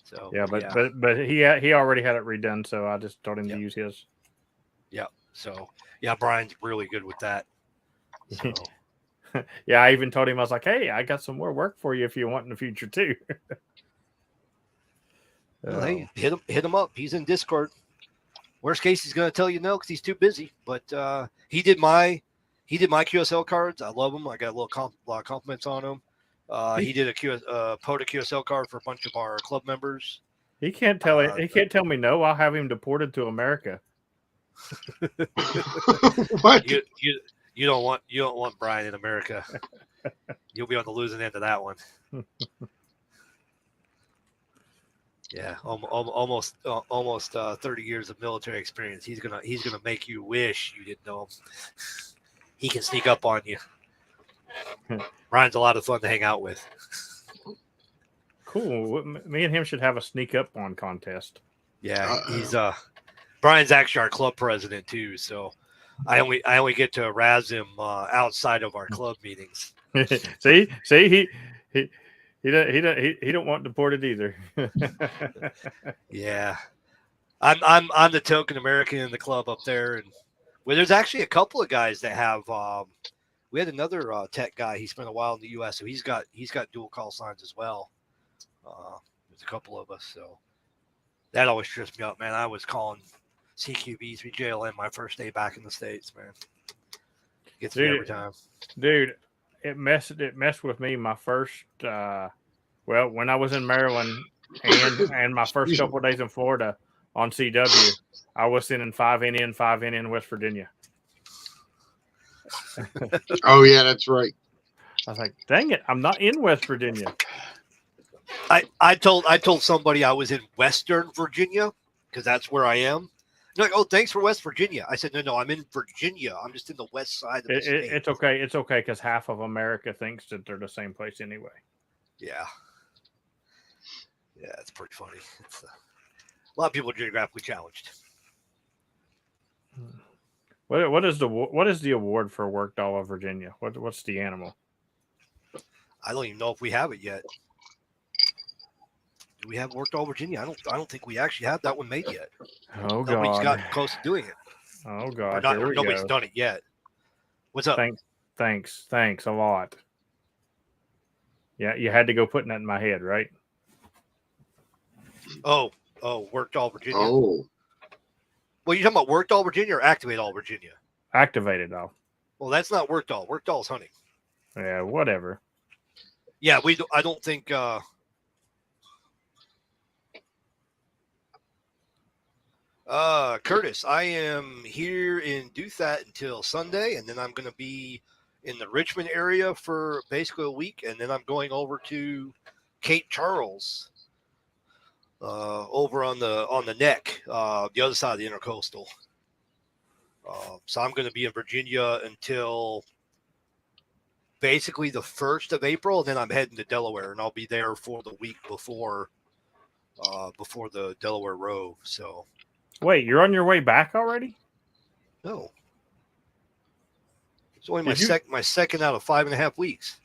So yeah, but he already had it redone, so I just told him to use his. Yeah. So yeah, Brian's really good with that. So. Yeah, I even told him, I was like, hey, I got some more work for you if you want in the future too. Well, hey, hit him up. He's in Discord. Worst case, he's going to tell you no because he's too busy. But he did my QSL cards. I love them. I got a lot of compliments on them. He did a POTA QSL card for a bunch of our club members. He can't tell he can't tell me no. I'll have him deported to America. What? You don't want Brian in America. You'll be on the losing end of that one. Yeah, almost 30 years of military experience. He's gonna make you wish you didn't know him. He can sneak up on you. Brian's a lot of fun to hang out with. Cool. Me and him should have a sneak up on contest. Yeah, he's Brian's actually our club president too. So I only get to razz him outside of our club meetings. see, he don't want deported either. Yeah, I'm the token American in the club up there, and well, there's actually a couple of guys that have. We had another tech guy. He spent a while in the U.S., so he's got dual call signs as well. There's a couple of us, so that always trips me up, man. I was calling CQB 3JLN my first day back in the States, man. Gets me every time. Dude, it messed with me my first when I was in Maryland and my first couple of days in Florida on CW, I was sending 5 in West Virginia. Oh yeah, that's right. I was like, dang it, I'm not in West Virginia. I told somebody I was in Western Virginia because that's where I am. They're like, oh, thanks for West Virginia. I said, no, I'm in Virginia. I'm just in the west side of the state. It's okay. It's okay because half of America thinks that they're the same place anyway. Yeah. Yeah, it's pretty funny. It's a lot of people are geographically challenged. What is the award for worked all of Virginia? What's the animal? I don't even know if we have it yet. Do we have worked all Virginia? I don't think we actually have that one made yet. Oh God! Nobody's gotten close to doing it. Oh God! Nobody's done it yet. What's up? Thanks a lot. Yeah, you had to go putting that in my head, right? Oh, worked all Virginia. Oh. Well, you talking about worked all Virginia or activate all Virginia? Activated all. Well, that's not worked all. Worked all is hunting. Yeah, whatever. Yeah, I don't think. Curtis, I am here in Dothat until Sunday, and then I'm going to be in the Richmond area for basically a week, and then I'm going over to Cape Charles, over on the neck, the other side of the intercoastal. So I'm going to be in Virginia until basically the 1st of April, and then I'm heading to Delaware, and I'll be there for the week before the Delaware Rove. So. Wait, you're on your way back already? No. It's only my second out of 5.5 weeks.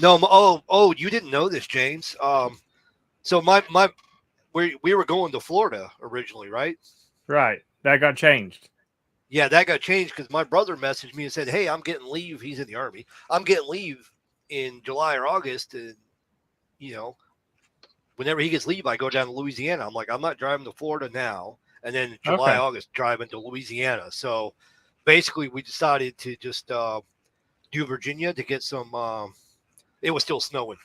No, you didn't know this, James. So we were going to Florida originally, right? Right. That got changed. Yeah, that got changed because my brother messaged me and said, "Hey, I'm getting leave." He's in the Army. I'm getting leave in July or August, and whenever he gets leave, I go down to Louisiana. I'm like, I'm not driving to Florida now. And then July, August, driving to Louisiana. So basically, we decided to just do Virginia to get some. It was still snowing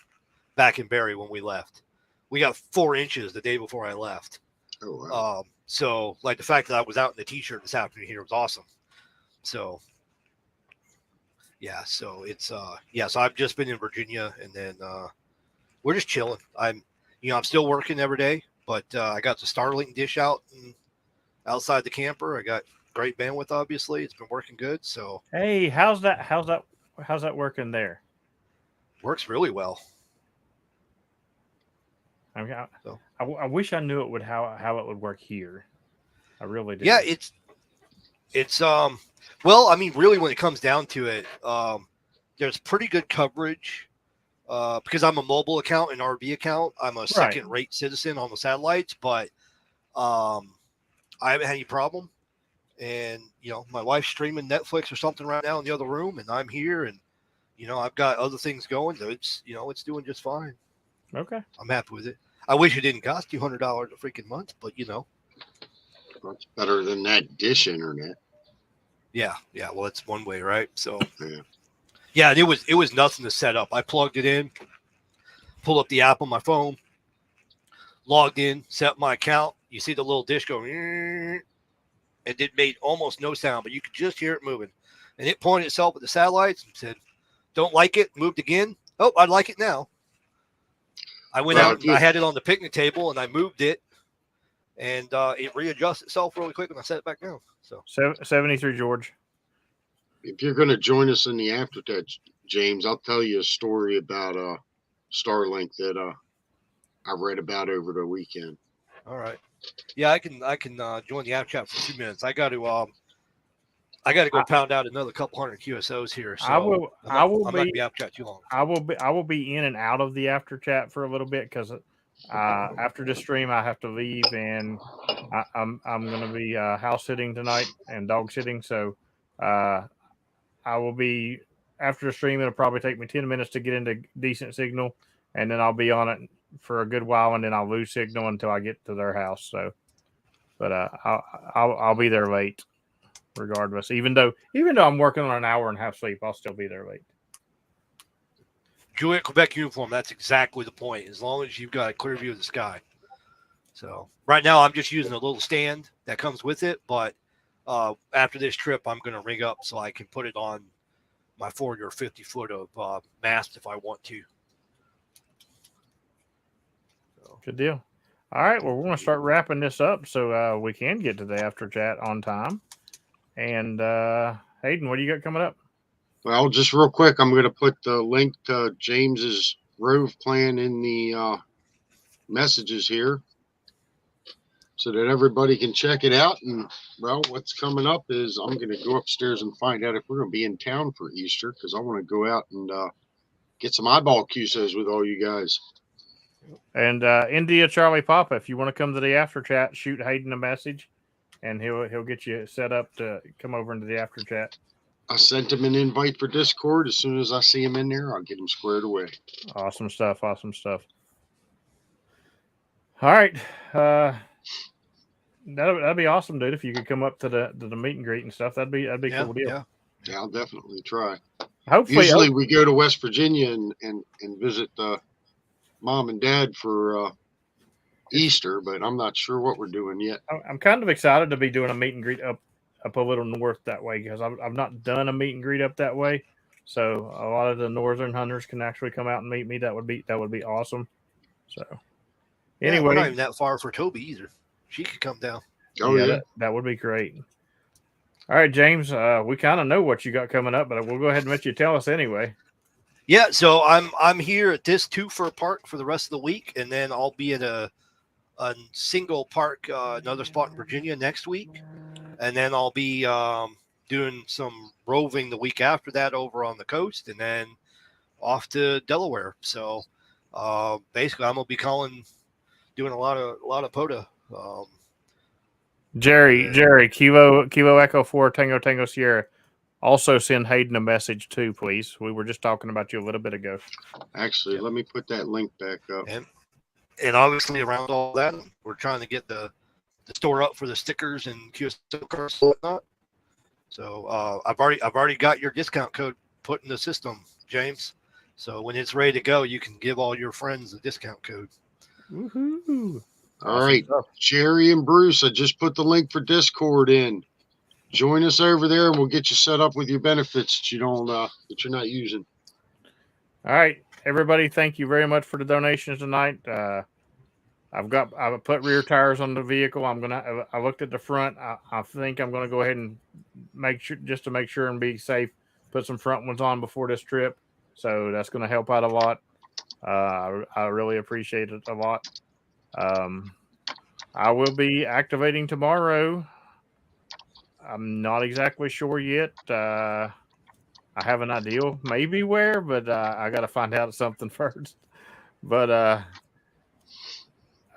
back in Barry when we left. We got 4 inches the day before I left. Oh, wow. So, like, the fact that I was out in the T-shirt this afternoon here was awesome. So, yeah. So it's so I've just been in Virginia, and then we're just chilling. I'm still working every day, but I got the Starlink dish out and outside the camper. I got great bandwidth. Obviously, it's been working good. So hey, how's that working there? Works really well. I wish I knew it would how it would work here. I really do. Yeah, it's well, I mean, really, when it comes down to it, there's pretty good coverage. Because I'm a mobile account and RV account, I'm a second-rate citizen on the satellites, but I haven't had any problem. And my wife's streaming Netflix or something right now in the other room, and I'm here, and I've got other things going, so it's doing just fine. Okay, I'm happy with it. I wish it didn't cost $200 a freaking month, but That's better than that dish internet. Yeah. Well, it's one way, right? So yeah, and it was nothing to set up. I plugged it in, pulled up the app on my phone, logged in, set up my account. You see the little dish go, and it made almost no sound, but you could just hear it moving. And it pointed itself at the satellites and said, "Don't like it." Moved again. Oh, I like it now. I went out and I had it on the picnic table and I moved it, and it readjusts itself really quick, and I set it back down. So 73 George. If you're going to join us in the aftertouch, James, I'll tell you a story about Starlink that I read about over the weekend. All right. Yeah, I can join the app chat for 2 minutes. I got to I got to go pound out another couple hundred QSOs here. So I'm not going to be after chat too long. I will be in and out of the after chat for a little bit because after this stream I have to leave, and I'm going to be house sitting tonight and dog sitting. So I will be after the stream. It'll probably take me 10 minutes to get into decent signal, and then I'll be on it for a good while, and then I'll lose signal until I get to their house. So, but I'll be there late. Regardless, even though I'm working on an hour and a half sleep, I'll still be there late. Juliet Quebec uniform. That's exactly the point. As long as you've got a clear view of the sky. So right now, I'm just using a little stand that comes with it. But after this trip, I'm going to rig up so I can put it on my 40 or 50 foot of mast if I want to. So. Good deal. All right. Well, we're going to start wrapping this up so we can get to the after chat on time. And Hayden, what do you got coming up? Well, just real quick, I'm going to put the link to James's Rove plan in the messages here so that everybody can check it out. And, well, what's coming up is I'm going to go upstairs and find out if we're going to be in town for Easter because I want to go out and get some eyeball QSOs with all you guys. And India Charlie Papa, if you want to come to the after chat, shoot Hayden a message. And he'll get you set up to come over into the after chat. I sent him an invite for Discord. As soon as I see him in there, I'll get him squared away. Awesome stuff. Awesome stuff. All right. That'd be awesome, dude. If you could come up to the meet and greet and stuff, that'd be cool deal. Yeah, I'll definitely try. Hopefully, usually we go to West Virginia and visit mom and dad for Easter, but I'm not sure what we're doing yet. I'm kind of excited to be doing a meet and greet up a little north that way because I've not done a meet and greet up that way. So a lot of the northern hunters can actually come out and meet me. That would be awesome. So anyway, we're not even that far for Toby either. She could come down. Oh yeah, that would be great. All right, James, we kind of know what you got coming up, but we'll go ahead and let you tell us anyway. Yeah, so I'm here at this 2-for park for the rest of the week, and then I'll be at a single park, another spot in Virginia next week. And then I'll be doing some roving the week after that over on the coast and then off to Delaware. So basically I'm going to be doing a lot of POTA. Jerry, Kilo Echo 4, Tango Sierra. Also send Hayden a message too, please. We were just talking about you a little bit ago. Actually, let me put that link back up. And obviously around all that, we're trying to get the store up for the stickers and QSO cards and whatnot. So I've already got your discount code put in the system, James. So when it's ready to go, you can give all your friends the discount code. Woohoo! All right, Jerry and Bruce, I just put the link for Discord in. Join us over there, and we'll get you set up with your benefits that you're not using. All right, everybody, thank you very much for the donations tonight. I've put rear tires on the vehicle. I looked at the front. I think I'm gonna go ahead and make sure and be safe. Put some front ones on before this trip, so that's gonna help out a lot. I really appreciate it a lot. I will be activating tomorrow. I'm not exactly sure yet. I have an idea, maybe where, but I got to find out something first. But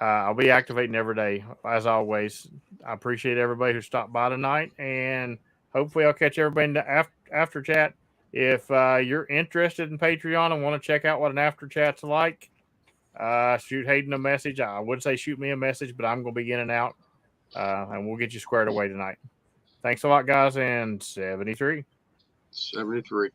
I'll be activating every day, as always. I appreciate everybody who stopped by tonight, and hopefully I'll catch everybody in the after chat. If you're interested in Patreon and want to check out what an after chat's like, shoot Hayden a message. I would say shoot me a message, but I'm going to be in and out, and we'll get you squared away tonight. Thanks a lot, guys, and 73. 73.